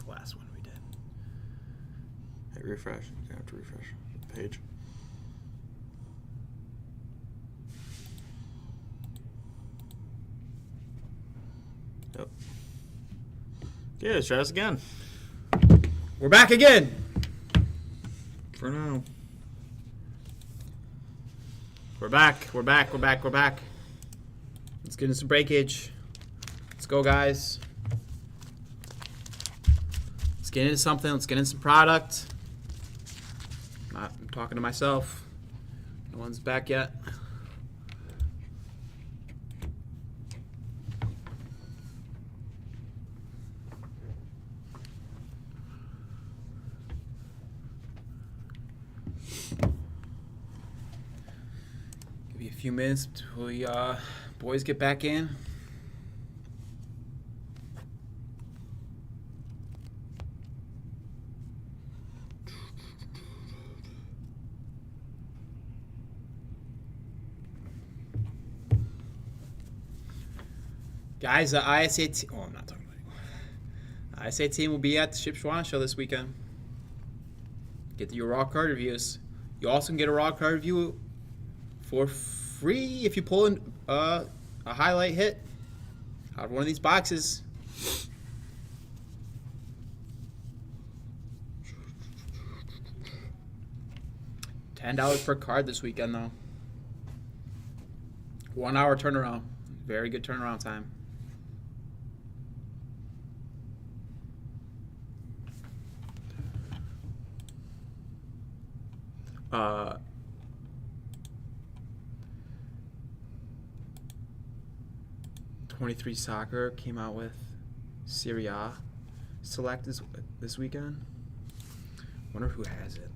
the last one we did. Hit refresh. You have to refresh the page. Yep. Yeah, let's try this again. We're back again. For now. We're back. Let's get into some breakage. Let's go, guys. Let's get into something. Let's get into some product. I'm talking to myself. No one's back yet. Give me a few minutes until we boys get back in. Guys, the ISA team. Oh, I'm not talking about it. ISA team will be at the Shipshawana show this weekend. Get your raw card reviews. You also can get a raw card review for free if you pull in a highlight hit out of one of these boxes. $10 per card this weekend, though. 1 hour turnaround. Very good turnaround time. Uh, 23 Soccer came out with Serie A Select this weekend. Wonder who has it.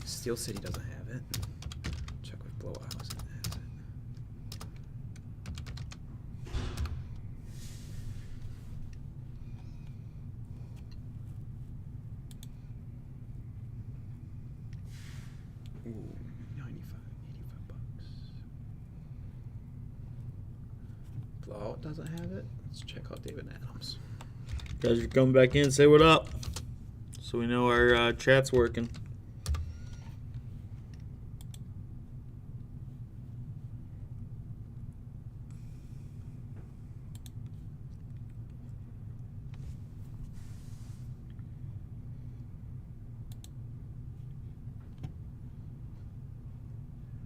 Steel City doesn't have it. Check with Blowout House has it. Ooh, 95, 85 bucks. Blowout doesn't have it. Let's check out David Adams. Guys are coming back in. Say what up. So we know our chat's working.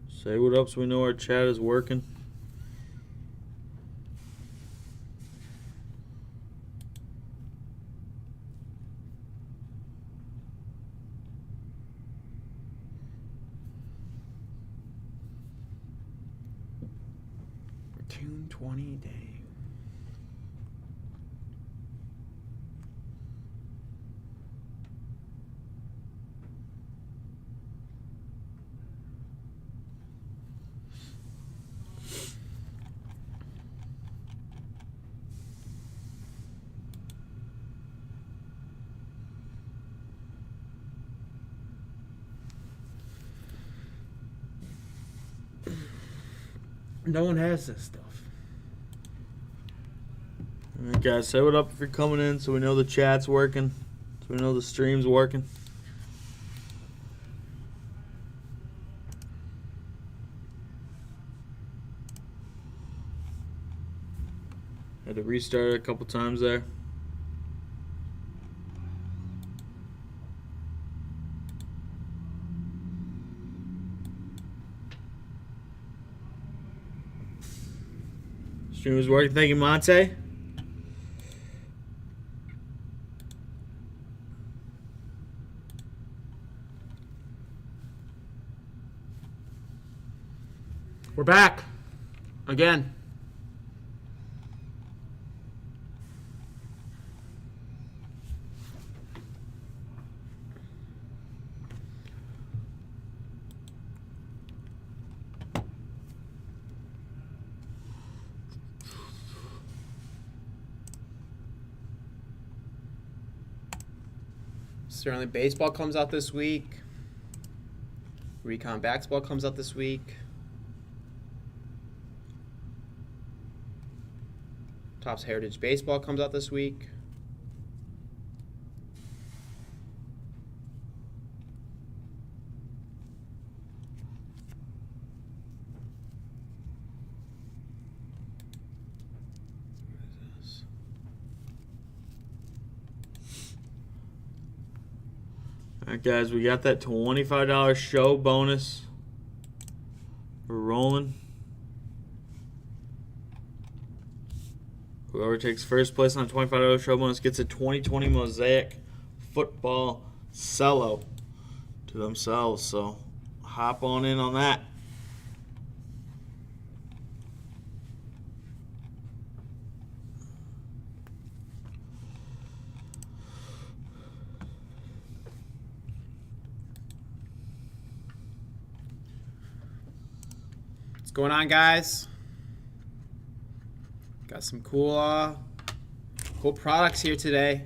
Say what up so we know our chat is working. Tune 20 day. No one has this stuff. All right, guys, say what up if you're coming in so we know the chat's working. So we know the stream's working. Had to restart it a couple times there. Stream is working. Thank you, Monte. We're back. Again. Certainly baseball comes out this week. Recon basketball comes out this week. Topps Heritage Baseball comes out this week. Alright, guys, we got that $25 show bonus. We're rolling. Whoever takes first place on a $25 show bonus gets a 2020 Mosaic football cello to themselves. So hop on in on that. What's going on, guys? Got some cool products here today.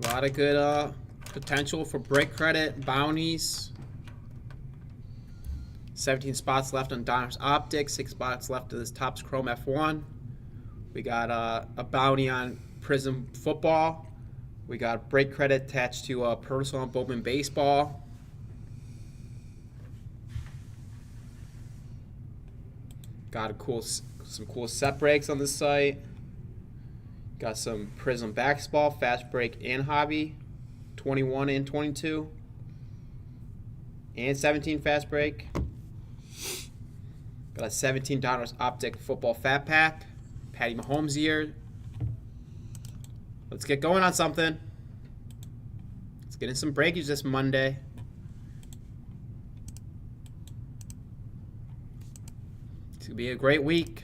A lot of good potential for break credit, bounties. 17 spots left on Donruss Optics, 6 spots left of this Topps Chrome F1. We got a bounty on Prism Football. We got break credit attached to Personal and Bowman Baseball. Got some cool set breaks on this site. Got some Prism Basketball, Fast Break and Hobby, 21 and 22. And 17 Fast Break. Got a $17 Optic Football Fat Pack. Patty Mahomes year. Let's get going on something. Let's get in some breakage this Monday. It's going to be a great week.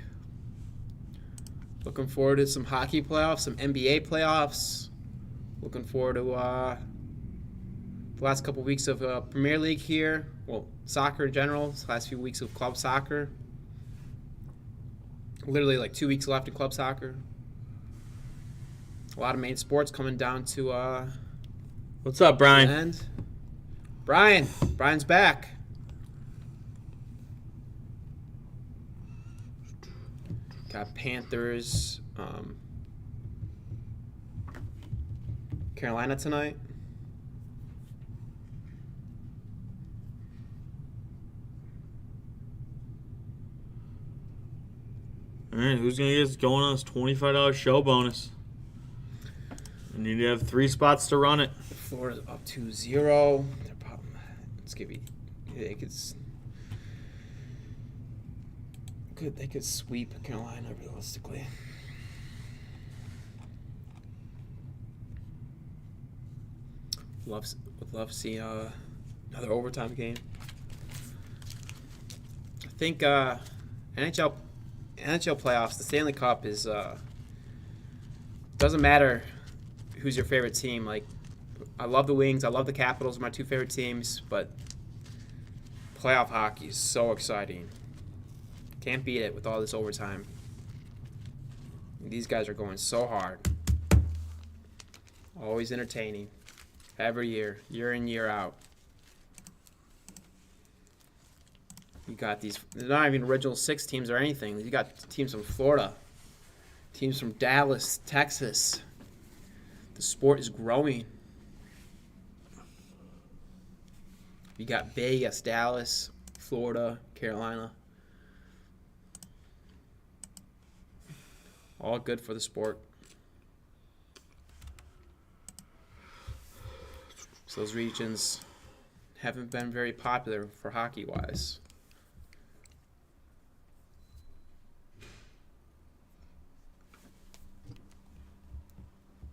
Looking forward to some hockey playoffs, some NBA playoffs. Looking forward to the last couple weeks of Premier League here. Well, soccer in general. The last few weeks of club soccer. Literally like 2 weeks left in club soccer. A lot of main sports coming down to What's up, Brian? the end. Brian's back. Got Panthers, Carolina tonight. All right, who's going to get us going on this $25 show bonus? We need to have 3 spots to run it. Florida's up 2-0. Let's give you. They could sweep Carolina realistically. Would love to see another overtime game. I think NHL playoffs, the Stanley Cup is doesn't matter who's your favorite team. Like, I love the Wings, I love the Capitals, my 2 favorite teams, but playoff hockey is so exciting. Can't beat it with all this overtime. These guys are going so hard. Always entertaining. Every year in, year out. You got these, they're not even original 6 teams or anything. You got teams from Florida, teams from Dallas, Texas. The sport is growing. You got Vegas, Dallas, Florida, Carolina. All good for the sport. So those regions haven't been very popular for hockey-wise.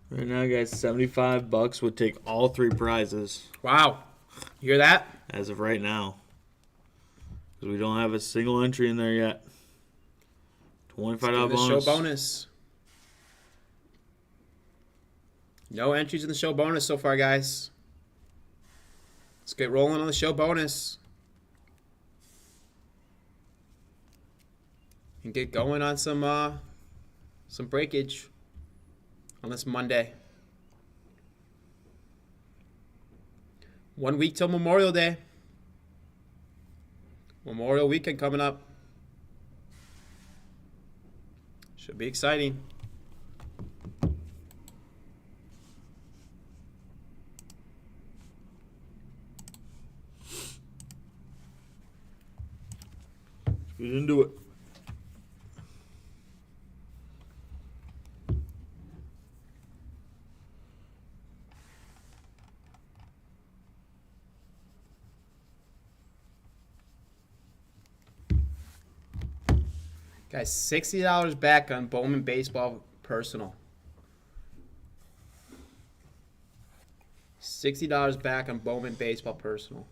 Right now, guys, $75 would take all 3 prizes. Wow. You hear that? As of right now. Because we don't have a single entry in there yet. $25 bonus. Show bonus. No entries in the show bonus so far, guys. Let's get rolling on the show bonus. And get going on some breakage on this Monday. 1 week till Memorial Day. Memorial weekend coming up. Should be exciting. We didn't do it. Guys, $60 back on Bowman Baseball Personal. $60 back on Bowman Baseball Personal.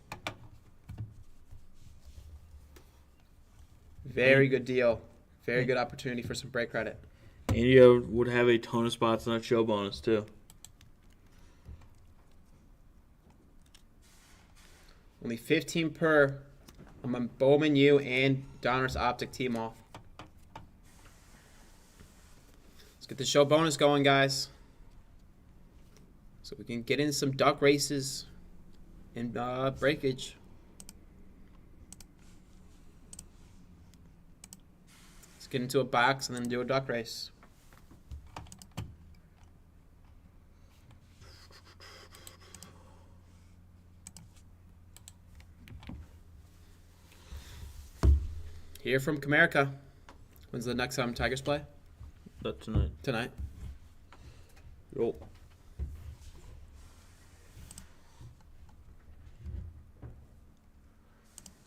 Very good deal. Very good opportunity for some break credit. And you would have a ton of spots on that show bonus, too. Only 15 per. I'm on Bowman U and Donruss Optic team off. Let's get the show bonus going, guys. So we can get in some duck races and breakage. Let's get into a box and then do a duck race. Here from Comerica. When's the next time Tigers play? That's tonight. Tonight. Yo.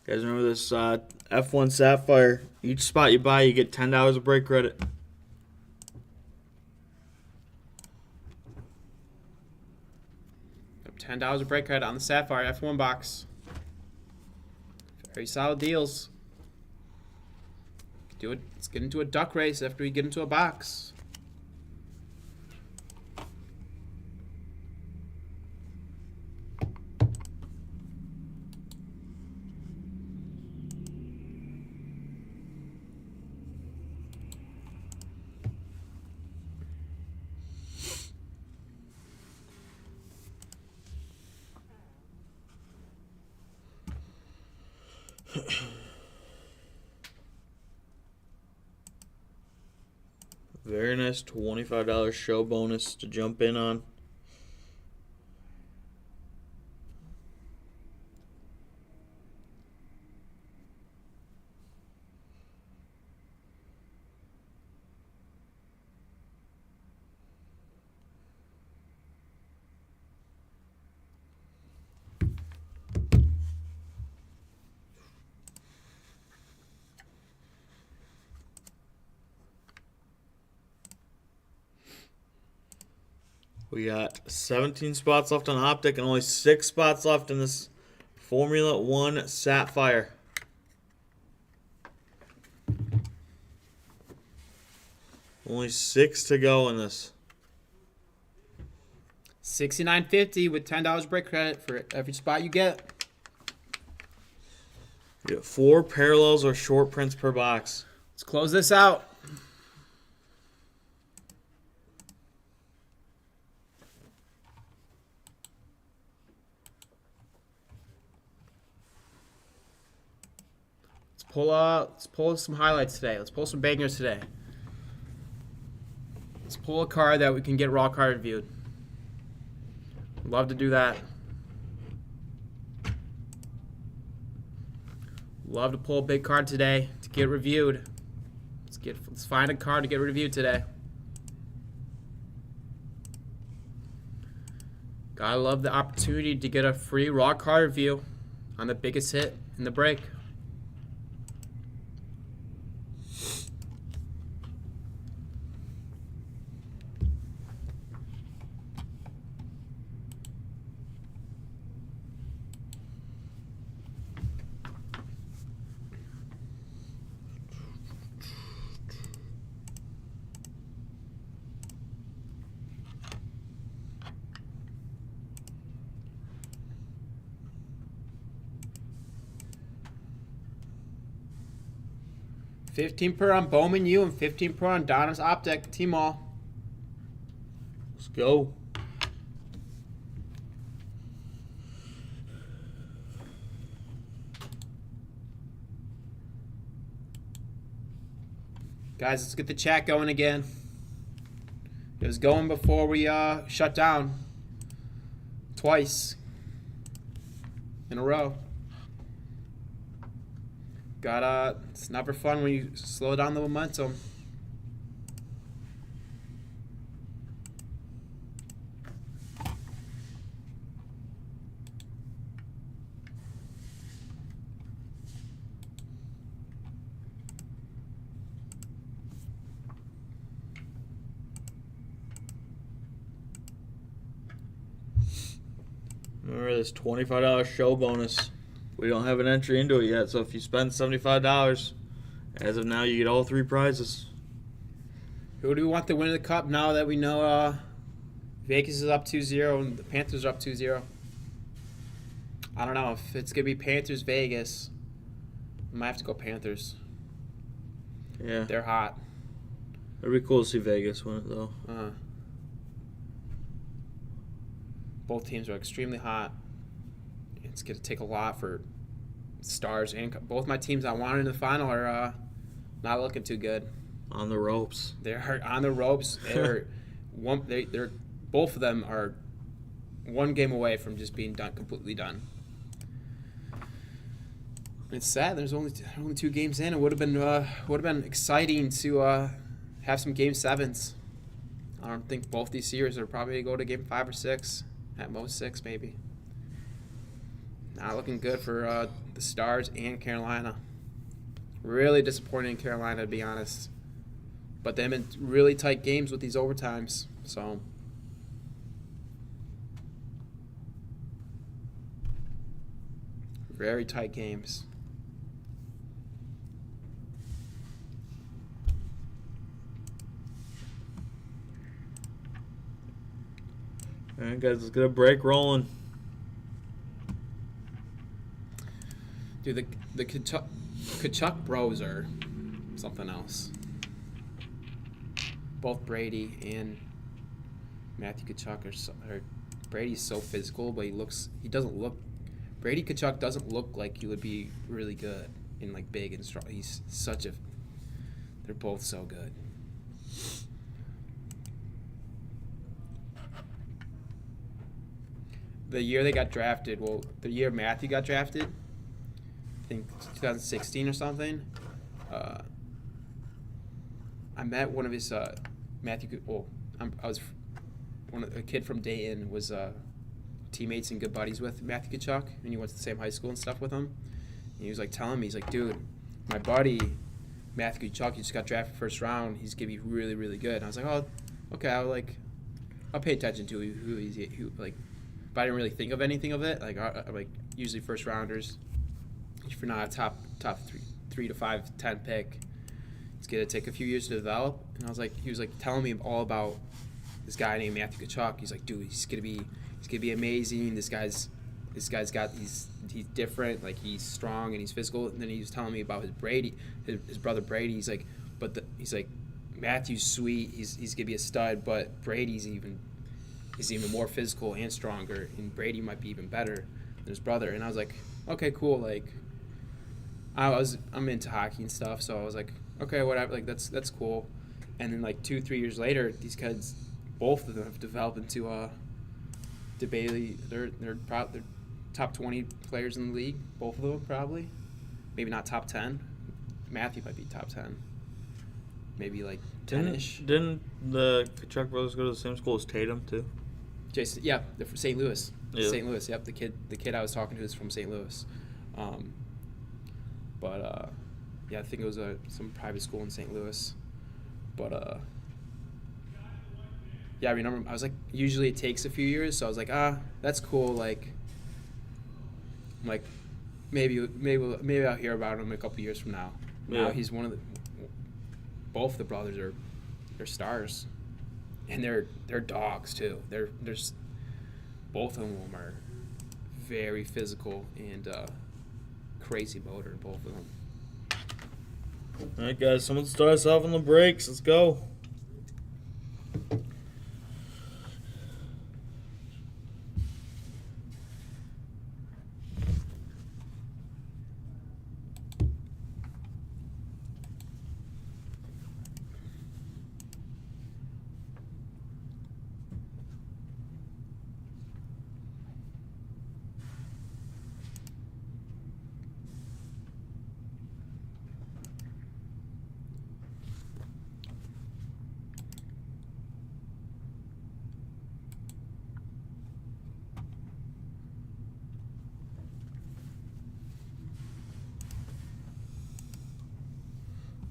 Guys, remember this F1 Sapphire. Each spot you buy, you get $10 of break credit. $10 of break credit on the Sapphire F1 box. Very solid deals. Do it. Let's get into a duck race after we get into a box. Very nice $25 show bonus to jump in on. We got 17 spots left on Optic and only 6 spots left in this Formula 1 Sapphire. Only 6 to go in this. $69.50 with $10 break credit for every spot you get. You get 4 parallels or short prints per box. Let's close this out. Let's pull some highlights today. Let's pull some bangers today. Let's pull a card that we can get raw card reviewed. Love to do that. Love to pull a big card today to get reviewed. Let's find a card to get reviewed today. Gotta love the opportunity to get a free raw card review on the biggest hit in the break. $15 per on Bowman U and $15 per on Donruss Optic Team All. Let's go. Guys, let's get the chat going again. It was going before we shut down. Twice in a row. It's never fun when you slow down the momentum. Remember this $25 show bonus. We don't have an entry into it yet, so if you spend $75, as of now, you get all 3 prizes. Who do we want to win the cup now that we know Vegas is up 2-0 and the Panthers are up 2-0? I don't know if it's going to be Panthers-Vegas. I might have to go Panthers. Yeah. They're hot. It'd be cool to see Vegas win it, though. Both teams are extremely hot. It's going to take a lot for Stars and both my teams I wanted in the final are not looking too good. On the ropes. They're on the ropes. They're both of them are one game away from just being done, completely done. It's sad. There's only 2 games in. It would have been exciting to have some game 7s. I don't think both these series are probably going to go to game 5 or 6, at most 6 maybe. Not looking good for the Stars and Carolina. Really disappointing in Carolina, to be honest. But they've been really tight games with these overtimes. So very tight games. All right, guys, let's get a break rolling. Dude, the Kachuk bros are something else. Both Brady and Matthew Kachuk are Brady's so physical, but Brady Kachuk doesn't look like he would be really good and like big and strong. They're both so good. The year they got drafted, the year Matthew got drafted, I think 2016 or something, I met one of his Matthew. A kid from Dayton was teammates and good buddies with Matthew Kachuk, and he went to the same high school and stuff with him. And he was like telling me, he's like, dude, my buddy Matthew Kachuk, he just got drafted first round. He's gonna be really, really good. And I was like, oh, okay. I'll pay attention to who but I didn't really think of anything of it. Like usually first rounders, if you're not a top 3 to 5, 10 pick, it's gonna take a few years to develop. And he was like telling me all about this guy named Matthew Kachuk. He's like, dude, he's gonna be amazing. He's different. Like, he's strong and he's physical. And then he was telling me about his brother Brady. He's like, he's like, Matthew's sweet. He's gonna be a stud, but Brady's even more physical and stronger, and Brady might be even better than his brother. And I was like, okay, cool. Like, I'm into hockey and stuff, so I was like, okay, whatever. Like, that's cool. And then like 2-3 years later, these kids, both of them have developed into debatably they're top 20 players in the league. Both of them probably, maybe not top 10. Matthew might be top 10. Maybe like 10-ish. Didn't the Kachuk brothers go to the same school as Tatum too? Jason, yeah, they're from St. Louis. Yeah. St. Louis, yep. The kid I was talking to is from St. Louis. Yeah, I think it was some private school in St. Louis. But yeah, I remember. I was like, usually it takes a few years, so I was like, that's cool. Like maybe I'll hear about him a couple years from now. Yeah. Now he's both the brothers are stars, and they're dogs too. There's both of them are very physical and crazy motor, both of them. All right, guys, someone start us off on the breaks. Let's go.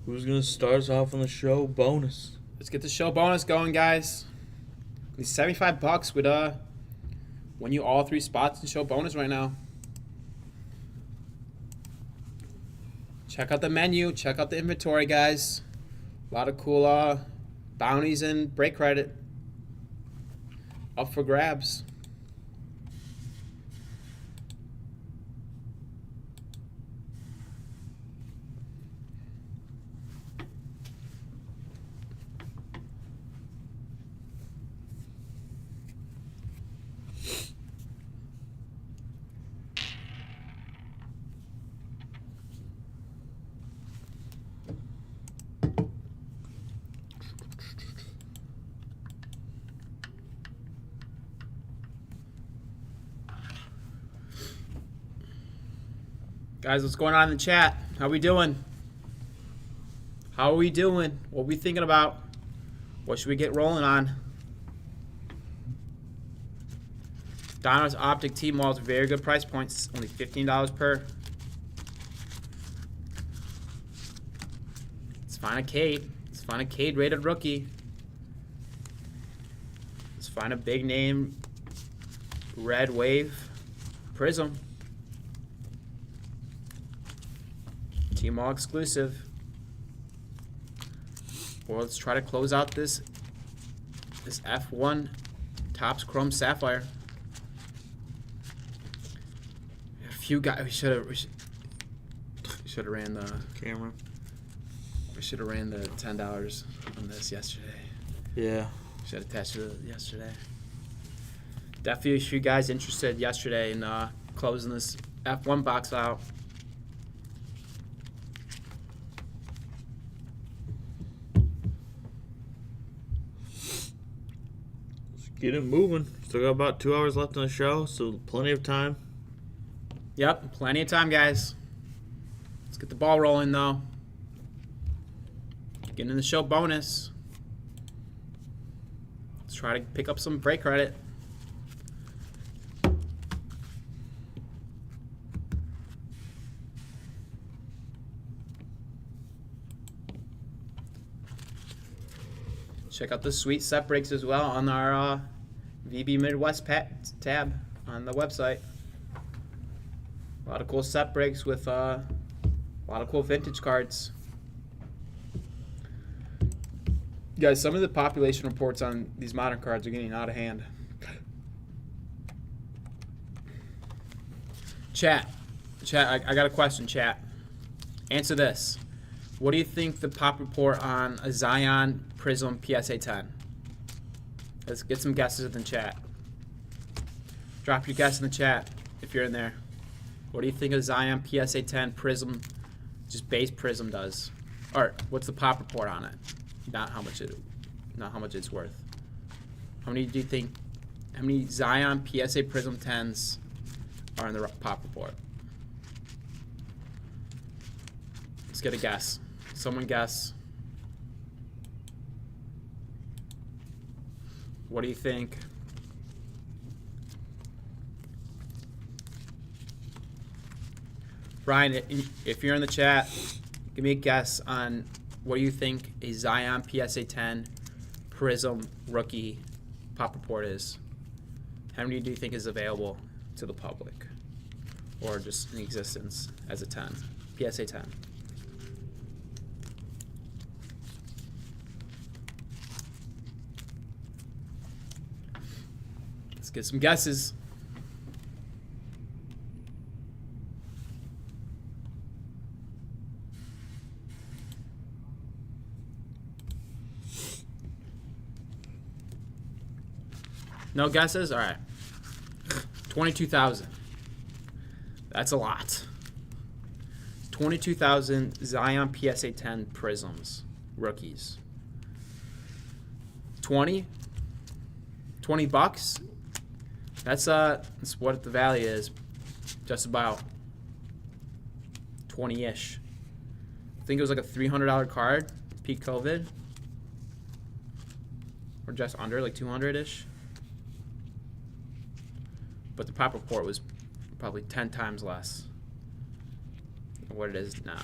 Who's going to start us off on the show bonus? Let's get the show bonus going, guys. These $75 would Win you all 3 spots and show bonus right now. Check out the menu. Check out the inventory, guys. A lot of cool bounties and break credit up for grabs. Guys, what's going on in the chat? How we doing? How are we doing? What are we thinking about? What should we get rolling on? Donna's Optic T-Malls, very good price points. Only $15 per. Let's find a Cade. Let's find a Cade rated rookie. Let's find a big name red wave prism. T-Mall exclusive. Or let's try to close out this F1 Topps Chrome Sapphire. A few guys. We should have ran the camera. We should have ran the $10 on this yesterday. Yeah. Should have attached it yesterday. Definitely a few guys interested yesterday in closing this F1 box out. Get it moving. Still got about 2 hours left in the show, so plenty of time. Yep, plenty of time, guys. Let's get the ball rolling, though. Getting in the show bonus. Let's try to pick up some break credit. Check out the sweet set breaks as well on our VB Midwest tab on the website. A lot of cool set breaks with a lot of cool vintage cards. Guys, some of the population reports on these modern cards are getting out of hand. Chat, I got a question, chat. Answer this. What do you think the pop report on a Zion Prism PSA 10? Let's get some guesses in the chat. Drop your guess in the chat if you're in there. What do you think a Zion PSA 10 Prism, just base Prism does? Or what's the pop report on it? Not how much it's worth. How many do you think? How many Zion PSA Prism 10s are in the pop report? Let's get a guess. Someone guess. What do you think? Brian, if you're in the chat, give me a guess on what do you think a Zion PSA 10 Prism rookie pop report is. How many do you think is available to the public? Or just in existence as a 10? PSA 10. Let's get some guesses. No guesses? All right. 22,000. That's a lot. 22,000 Zion PSA 10 Prisms rookies. 20 bucks. That's what the value is. Just about 20-ish. I think it was like a $300 card peak COVID. Or just under, like 200-ish. But the pop report was probably 10 times less than what it is now.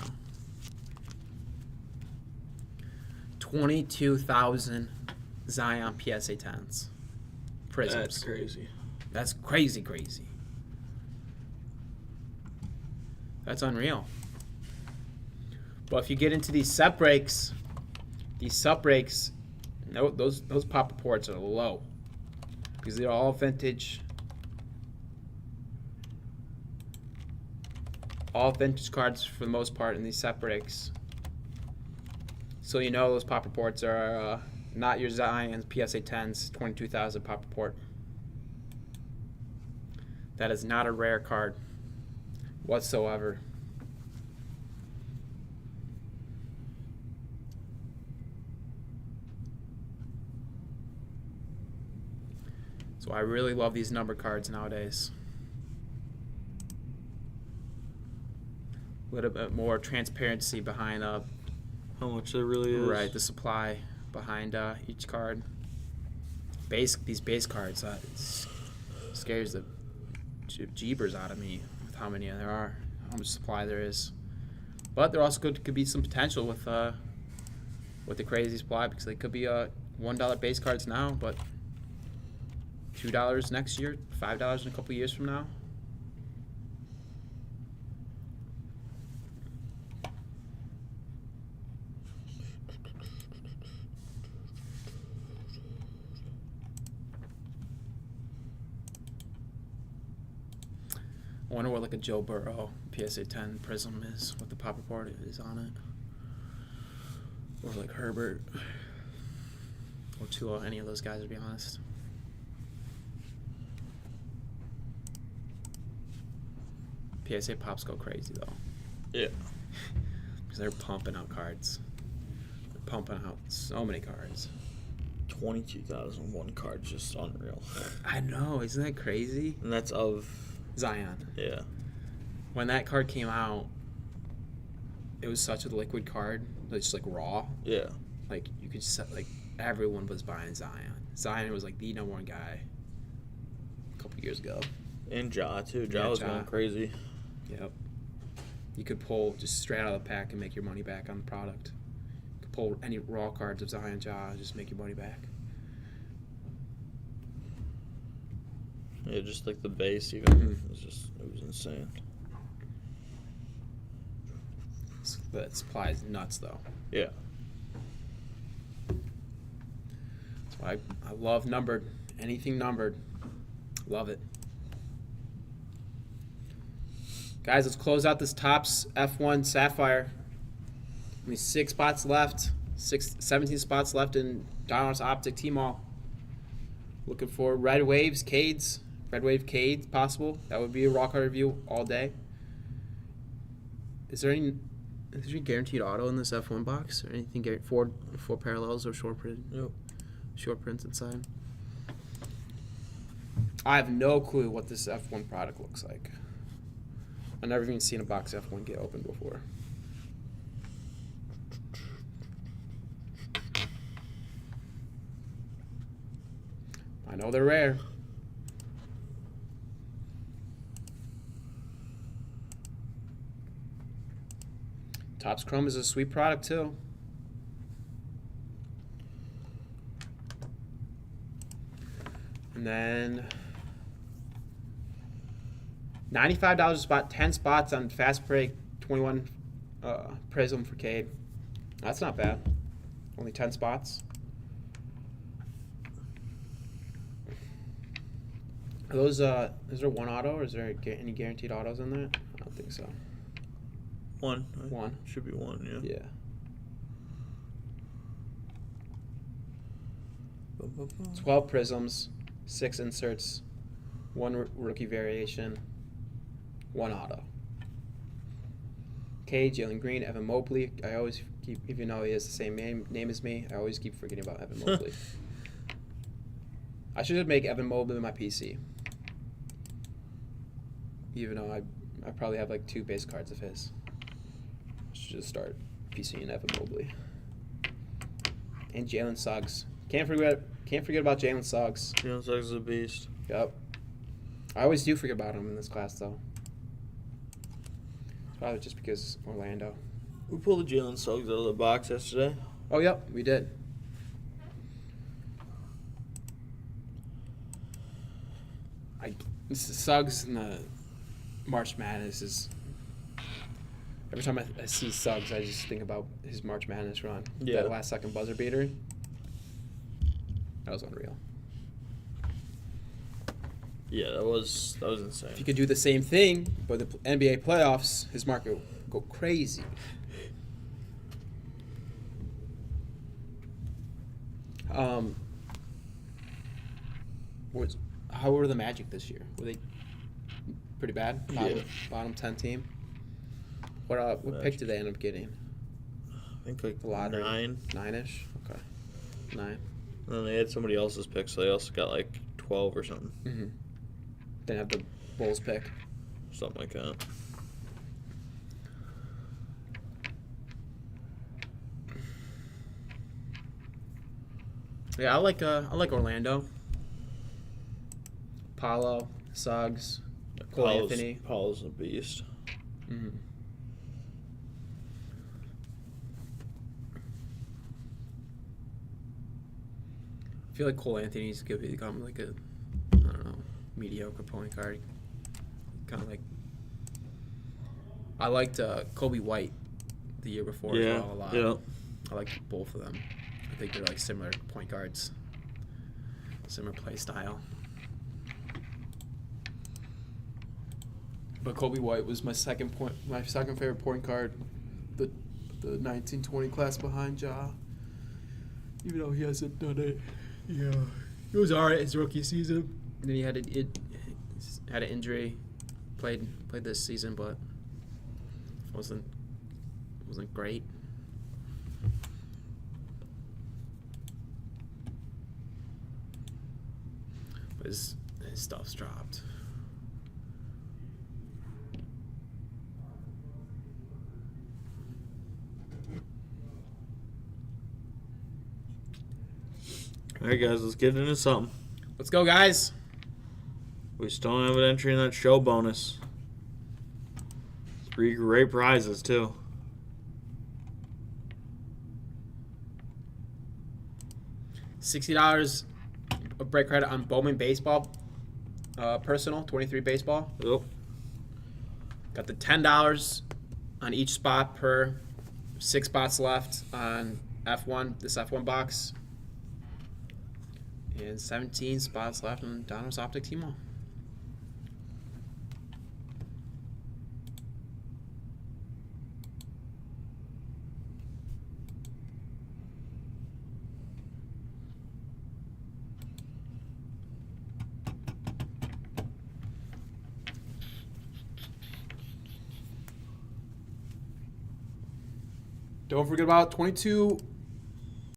22,000 Zion PSA 10s. Prisms. That's crazy. That's crazy. That's unreal. But if you get into these set breaks, no, those pop reports are low because they're all vintage. All vintage cards for the most part in these set breaks. So you know those pop reports are not your Zion's PSA 10s, 22,000 pop report. That is not a rare card whatsoever. So I really love these number cards nowadays. A little bit more transparency behind how much there really is. right, the supply behind each card. These base cards, it scares the jeebers out of me with how many there are, how much supply there is. But there also could be some potential with the crazy supply because they could be $1 base cards now, but $2 next year, $5 in a couple years from now. I wonder what like a Joe Burrow PSA 10 Prism is, what the pop report is on it. Or like Herbert. Or Tua, any of those guys, to be honest. PSA pops go crazy though. Yeah. Because they're pumping out cards. They're pumping out so many cards. 22,001 cards, just unreal. I know, isn't that crazy? And that's of Zion. Yeah. When that card came out, it was such a liquid card. It's just like raw. Yeah. Like you could set like everyone was buying Zion. Zion was like the number one guy a couple years ago. And Ja too. Ja Yeah, was Ja. going crazy. Yep. You could pull just straight out of the pack and make your money back on the product. You could pull any raw cards of Zion Ja, just make your money back. Yeah, just like the base even. It was insane. The supply is nuts though. Yeah. So I love numbered. Anything numbered. Love it. Guys, let's close out this Topps F1 Sapphire. Only 6 spots left. 17 spots left in Donald's Optic T-Mall. Looking for Red Waves, Cades. Red Wave Cades, possible. That would be a raw card review all day. Is there any guaranteed auto in this F1 box? Or anything four parallels or short print? Yep. Short prints inside. I have no clue what this F1 product looks like. I've never even seen a box F1 get opened before. I know they're rare. Topps Chrome is a sweet product too. And then $95 a spot, 10 spots on Fast Break, 21 Prism for Cade. That's not bad. Only 10 spots. Are those is there one auto or is there any guaranteed autos in that? I don't think so. One. One. Should be one, yeah. Yeah. Boom. 12 prisms, 6 inserts, 1 rookie variation, 1 auto. K, Jalen Green, Evan Mobley. I always keep, even though he has the same name as me, I always keep forgetting about Evan Mobley. I should just make Evan Mobley my PC. Even though I probably have like 2 base cards of his. I should just start PCing Evan Mobley. And Jalen Suggs. Can't forget about Jalen Suggs. Jalen Suggs is a beast. Yep. I always do forget about him in this class, though. It's probably just because Orlando. We pulled the Jalen Suggs out of the box yesterday. Oh, yep, we did. Suggs in the March Madness is. Every time I see Suggs, I just think about his March Madness run. Yeah. That last second buzzer beater. That was unreal. Yeah, that was insane. If you could do the same thing, but the NBA playoffs, his market would go crazy. How were the Magic this year? Were they pretty bad? Bottom 10 team. What pick did they end up getting? I think like The lottery. 9. 9-ish. Okay. 9. And then they had somebody else's pick, so they also got like 12 or something. Mm-hmm. Then have the Bulls pick. Something like that. Yeah, I like Orlando. Paulo, Suggs, Cole Anthony. Paul's a beast. Mm-hmm. I feel like Cole Anthony's going to become like a, I don't know, mediocre point guard. Kind of like, I liked Kobe White the year before as well a lot. Yeah. I like both of them. I think they're like similar point guards, similar play style. But Kobe White was my second favorite point guard, the 1920 class behind Ja. Even though he hasn't done it, yeah, he was alright his rookie season. And then he had an injury, played this season, but wasn't great. But his stuff's dropped. All right, guys, let's get into something. Let's go, guys. We still don't have an entry in that show bonus. 3 great prizes, too. $60 of break credit on Bowman Baseball. Personal, 23 baseball. Yep. Got the $10 on each spot per 6 spots left on F1, this F1 box. And 17 spots left on Donald's Optic Team. Don't forget about 22